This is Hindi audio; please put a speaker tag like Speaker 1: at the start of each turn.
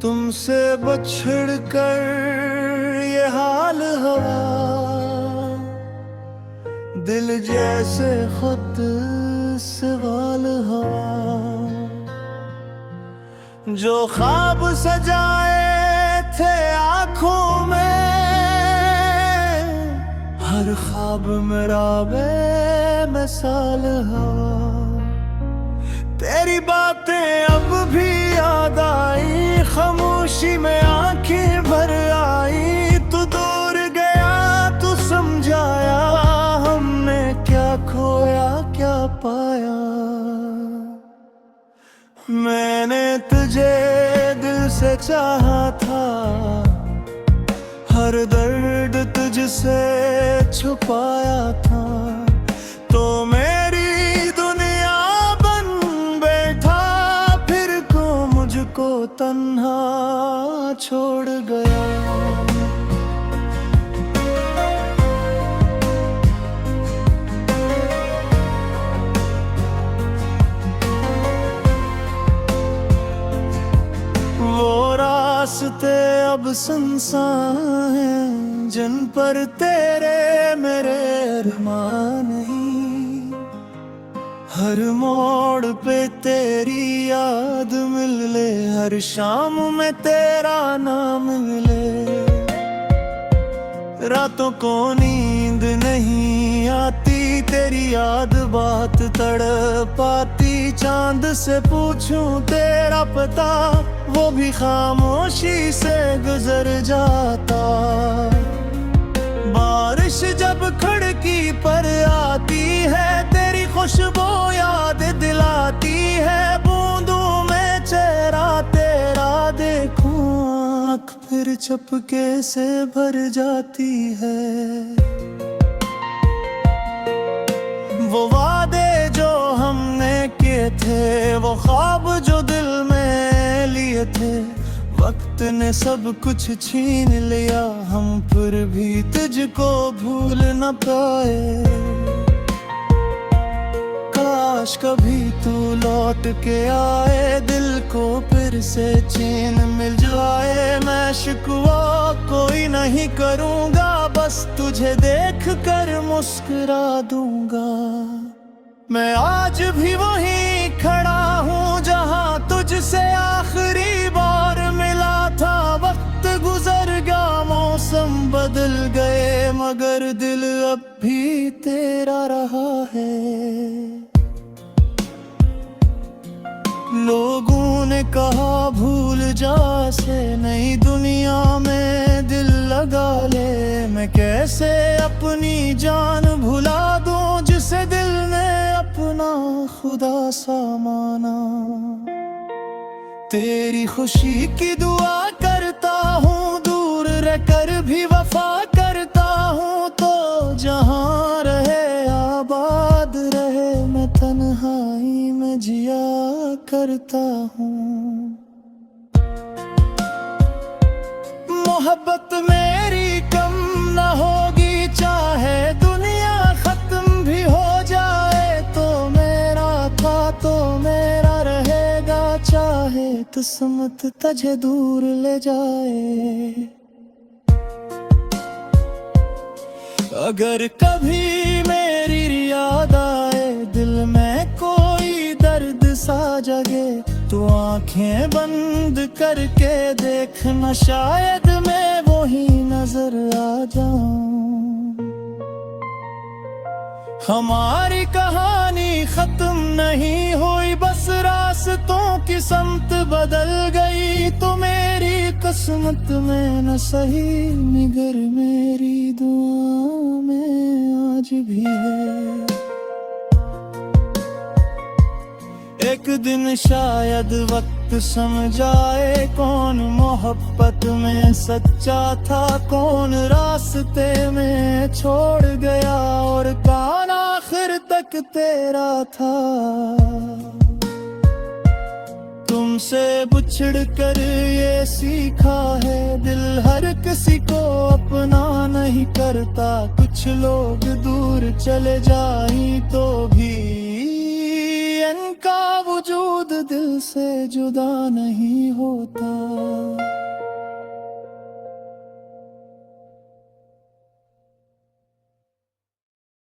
Speaker 1: तुमसे बछड़ कर ये हाल हुआ, दिल जैसे खुद सवाल हुआ। जो ख्वाब सजाए थे आँखों में, हर ख्वाब मेरा बेमिसाल हुआ। तेरी बातें अब भी याद आई, खामोशी में आंखें भर आई। तू दूर गया तू समझाया, हमने क्या खोया क्या पाया। मैंने तुझे दिल से चाहा था, हर दर्द तुझसे छुपाया था। तो मेरी दुनिया बन बैठा, फिर को मुझको तन्हा छोड़ गया। रास्ते अब सुनसान हैं, जिन पर तेरे मेरे अरमान नहीं। हर मोड़ पे तेरी याद मिले, हर शाम में तेरा नाम मिले। रातों को नींद नहीं आती, तेरी याद बात तड़पाती। चांद से पूछूं तेरा पता, वो भी खामोशी से गुजर जाता। बारिश जब खिड़की पर आती है, तेरी खुशबू याद दिलाती है। बूंदों में चेहरा तेरा देखूं, आँख फिर चपके से भर जाती है। वो वादे जो हमने किए थे, वो ख्वाब जो दिल में लिए थे, वक्त ने सब कुछ छीन लिया। हम फिर भी तुझको भूल न पाए। काश कभी तू लौट के आए, दिल को फिर से चैन मिल जाए। मैं शिकवा कोई नहीं करूँगा, बस तुझे देख कर मुस्कुरा दूंगा। मैं आज भी वहीं खड़ा हूँ, जहाँ तुझसे आखिरी बार मिला था। वक्त गुजर गया, मौसम बदल गए, मगर दिल अब भी तेरा रहा है। लोगों ने कहा भूल जा से, नई दुनिया में दिल लगा ले। मैं कैसे अपनी जान भुला दूं, जिसे दिल ने अपना खुदा सा माना। तेरी खुशी की दुआ करता हूँ, दूर रहकर भी वफा करता हूँ। तो जहाँ रहे आबाद रहे, मैं तन्हाई में जिया करता हूँ। मोहब्बत मेरी कम न होगी, चाहे दुनिया खत्म भी हो जाए। तो मेरा था तो मेरा रहेगा, चाहे किस्मत तुझे दूर ले जाए। अगर कभी मेरी याद आए, दिल में कोई दर्द सा जगे, तो आंखें बंद करके देखना, शायद मैं वही नजर आ जाऊं। हमारी कहानी खत्म नहीं हुई, बस रास्तों की समत बदल गई। तो मेरी किस्मत में न सही, मगर मेरी दुआ में आज भी है। एक दिन शायद वक्त समझाए, कौन मोहब्बत में सच्चा था, कौन रास्ते में छोड़ गया, और कौन आखिर तक तेरा था। तुमसे बिछड़ कर ये सीखा है, दिल हर किसी को अपना नहीं करता। कुछ लोग दूर चले जाएं तो भी इनका वजूद दिल से जुदा नहीं होता।